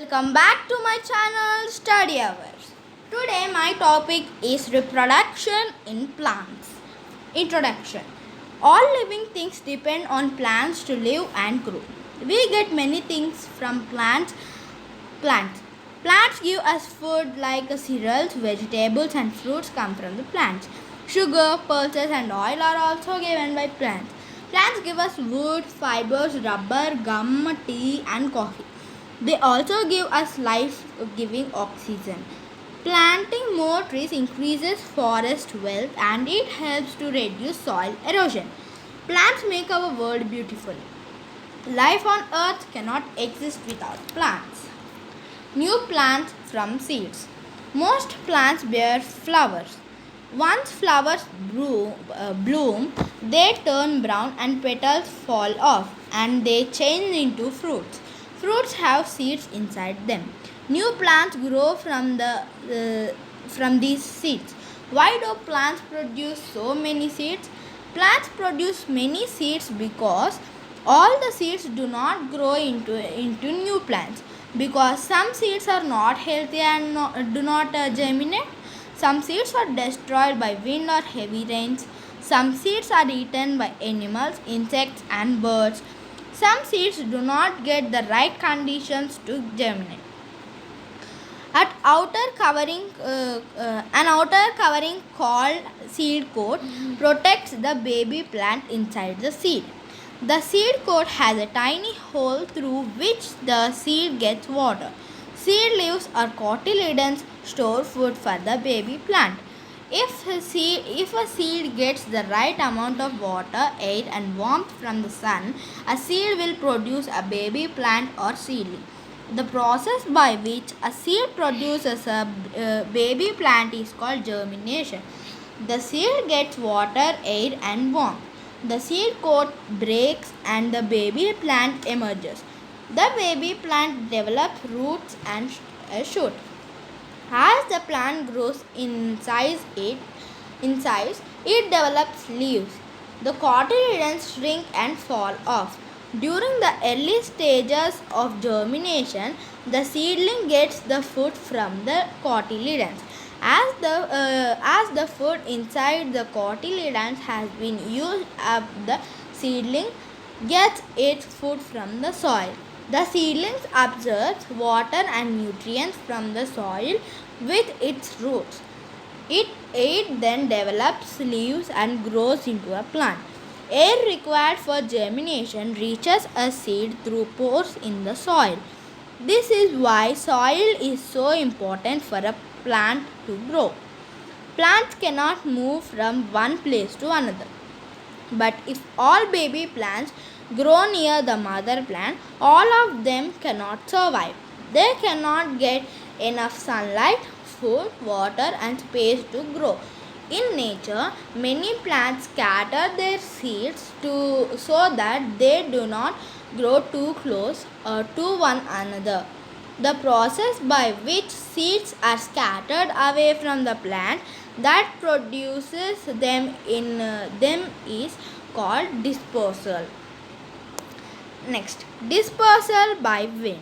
Welcome back to my channel Study Hours. Today my topic is reproduction in plants. Introduction. All living things depend on plants to live and grow. We get many things from Plants. Plants give us food like cereals, vegetables and fruits come from the plants. Sugar, pulses and oil are also given by plants. Plants give us wood, fibers, rubber, gum, tea and coffee. They also give us life-giving oxygen. Planting more trees increases forest wealth and it helps to reduce soil erosion. Plants make our world beautiful. Life on earth cannot exist without plants. New plants from seeds. Most plants bear flowers. Once flowers bloom, they turn brown and petals fall off and they change into fruits. Fruits have seeds inside them. New plants grow from these seeds. Why do plants produce so many seeds? Plants produce many seeds because all the seeds do not grow into new plants, because some seeds are not healthy and do not germinate. Some seeds are destroyed by wind or heavy rains. Some seeds are eaten by animals, insects and birds. Some seeds do not get the right conditions to germinate. An outer covering called seed coat protects the baby plant inside the seed. The seed coat has a tiny hole through which the seed gets water. Seed leaves or cotyledons store food for the baby plant. If a seed gets the right amount of water, air and warmth from the sun, a seed will produce a baby plant or seedling. The process by which a seed produces a baby plant is called germination. The seed gets water, air and warmth. The seed coat breaks and the baby plant emerges. The baby plant develops roots and a shoot. As the plant grows it develops leaves. The cotyledons shrink and fall off. During the early stages of germination, the seedling gets the food from the cotyledons. As the food inside the cotyledons has been used up, the seedling gets its food from the soil. The seedlings absorbs water and nutrients from the soil with its roots. It then develops leaves and grows into a plant. Air required for germination reaches a seed through pores in the soil. This is why soil is so important for a plant to grow. Plants cannot move from one place to another. But if all baby plants grow near the mother plant, all of them cannot survive. They cannot get enough sunlight, food, water and space to grow. In nature, many plants scatter their seeds so that they do not grow too close to one another. The process by which seeds are scattered away from the plant that produces them is called dispersal. Next, dispersal by wind.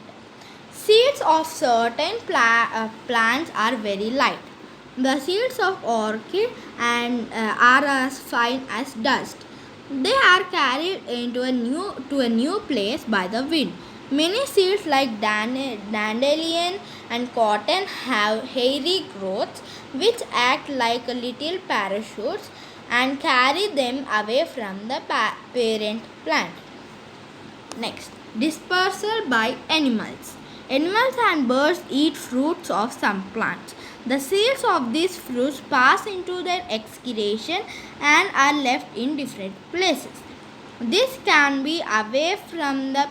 Seeds of certain plants are very light. The seeds of orchid are as fine as dust. They are carried to a new place by the wind. Many seeds like dandelion and cotton have hairy growths which act like little parachutes and carry them away from the parent plant. Next, dispersal by animals. Animals and birds eat fruits of some plants. The seeds of these fruits pass into their excretion and are left in different places. This can be away from the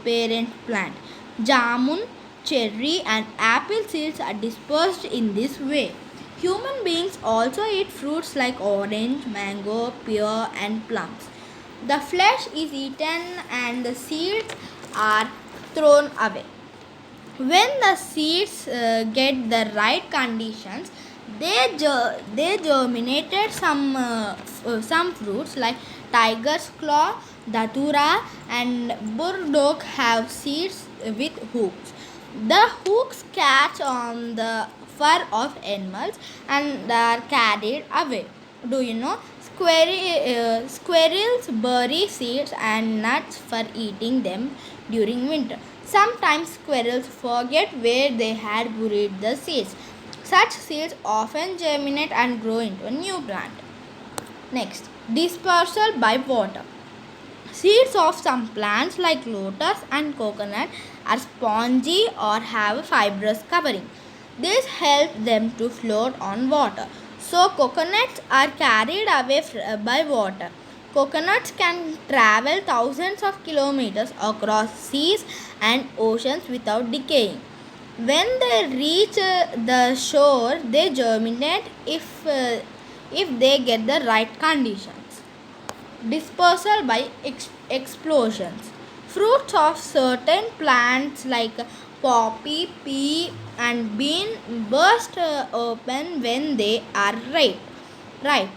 parent plant. Jamun, cherry and apple seeds are dispersed in this way. Human beings also eat fruits like orange, mango, pear and plums. The flesh is eaten and the seeds are thrown away. When the seeds get the right conditions, they germinated some fruits like tiger's claw, datura, and burdock have seeds with hooks. The hooks catch on the fur of animals and are carried away. Do you know? Squirrels bury seeds and nuts for eating them during winter. Sometimes squirrels forget where they had buried the seeds. Such seeds often germinate and grow into a new plant. Next, dispersal by water. Seeds of some plants like lotus and coconut are spongy or have a fibrous covering. This helps them to float on water. So coconuts are carried away by water. Coconuts can travel thousands of kilometers across seas and oceans without decaying. When they reach the shore, they germinate if they get the right conditions. Dispersal by explosions. Fruits of certain plants like poppy, pea, and bean burst open when they are ripe. Ripe.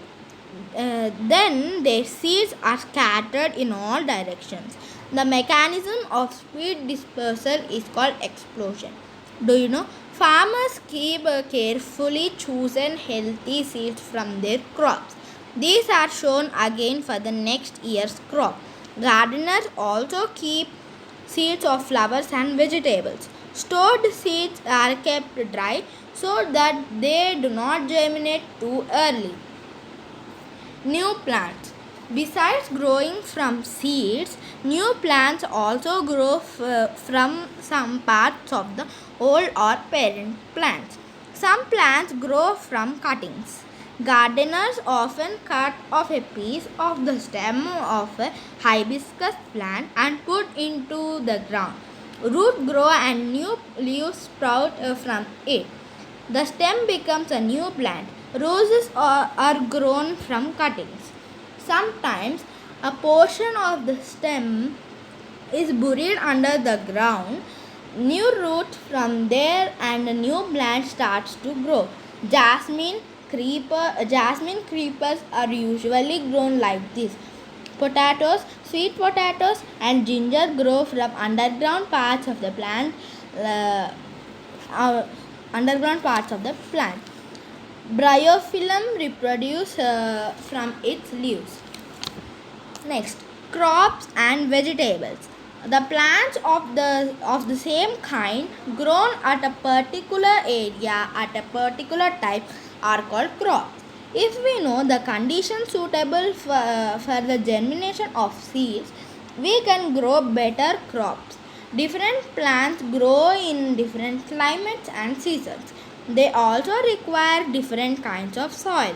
Then their seeds are scattered in all directions. The mechanism of seed dispersal is called explosion. Do you know? Farmers keep carefully chosen healthy seeds from their crops. These are shown again for the next year's crop. Gardeners also keep seeds of flowers and vegetables. Stored seeds are kept dry so that they do not germinate too early. New plants. Besides growing from seeds, new plants also grow from some parts of the old or parent plants. Some plants grow from cuttings. Gardeners often cut off a piece of the stem of a hibiscus plant and put into the ground. Roots grow and new leaves sprout from it. The stem becomes a new plant. Roses are grown from cuttings. Sometimes a portion of the stem is buried under the ground. New roots from there and a new plant starts to grow. Jasmine creepers are usually grown like this. Potatoes, sweet potatoes, and ginger grow from underground parts of the plant. Uh, Underground parts of the plant. Bryophyllum reproduce from its leaves. Next, crops and vegetables. The plants of the same kind grown at a particular area at a particular time are called crops. If we know the conditions suitable for the germination of seeds, we can grow better crops. Different plants grow in different climates and seasons. They also require different kinds of soil.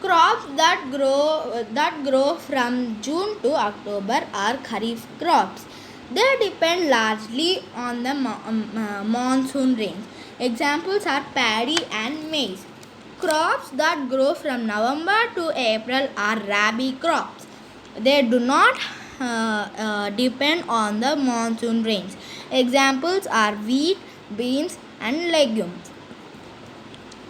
Crops that grow from June to October are kharif crops. They depend largely on the monsoon rains. Examples are paddy and maize. Crops that grow from November to April are rabi crops. They do not depend on the monsoon rains. Examples are wheat, beans, and legumes.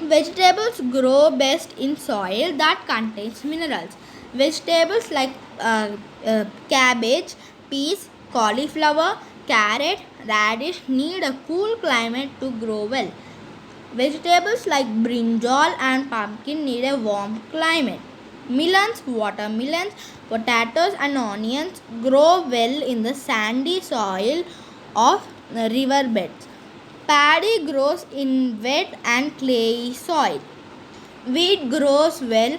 Vegetables grow best in soil that contains minerals. Vegetables like cabbage, peas, cauliflower, carrot, radish need a cool climate to grow well. Vegetables like brinjal and pumpkin need a warm climate. Melons, watermelons, potatoes, and onions grow well in the sandy soil of riverbeds. Paddy grows in wet and clayey soil. Wheat grows well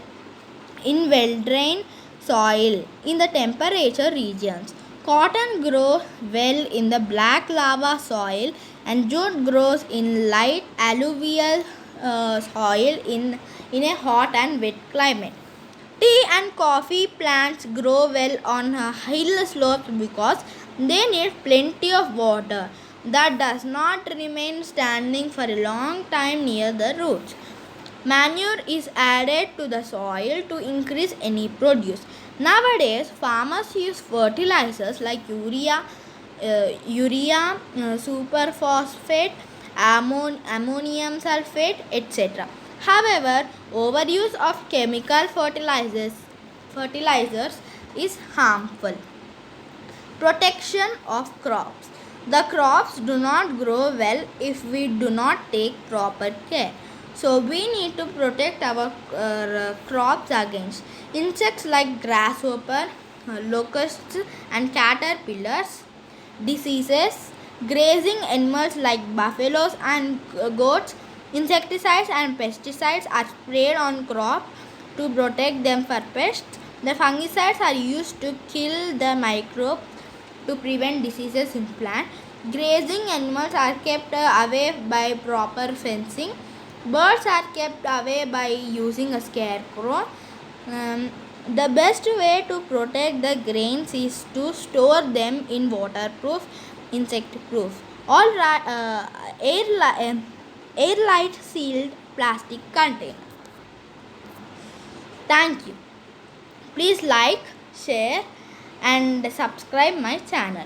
in well drained soil in the temperature regions. Cotton grows well in the black lava soil, and jute grows in light alluvial soil in a hot and wet climate. Tea and coffee plants grow well on hill slopes because they need plenty of water that does not remain standing for a long time near the roots. Manure is added to the soil to increase any produce. Nowadays, farmers use fertilizers like superphosphate, ammonium sulfate, etc. However, overuse of chemical fertilizers is harmful. Protection of crops. The crops do not grow well if we do not take proper care. So we need to protect our crops against insects like grasshopper, locusts and caterpillars, diseases, grazing animals like buffaloes and goats. Insecticides and pesticides are sprayed on crop to protect them for pests. The fungicides are used to kill the microbe to prevent diseases in plant. Grazing animals are kept away by proper fencing. Birds are kept away by using a scarecrow. The best way to protect the grains is to store them in waterproof, insect-proof, airlight sealed plastic container. Thank you. Please like, share, and subscribe my channel.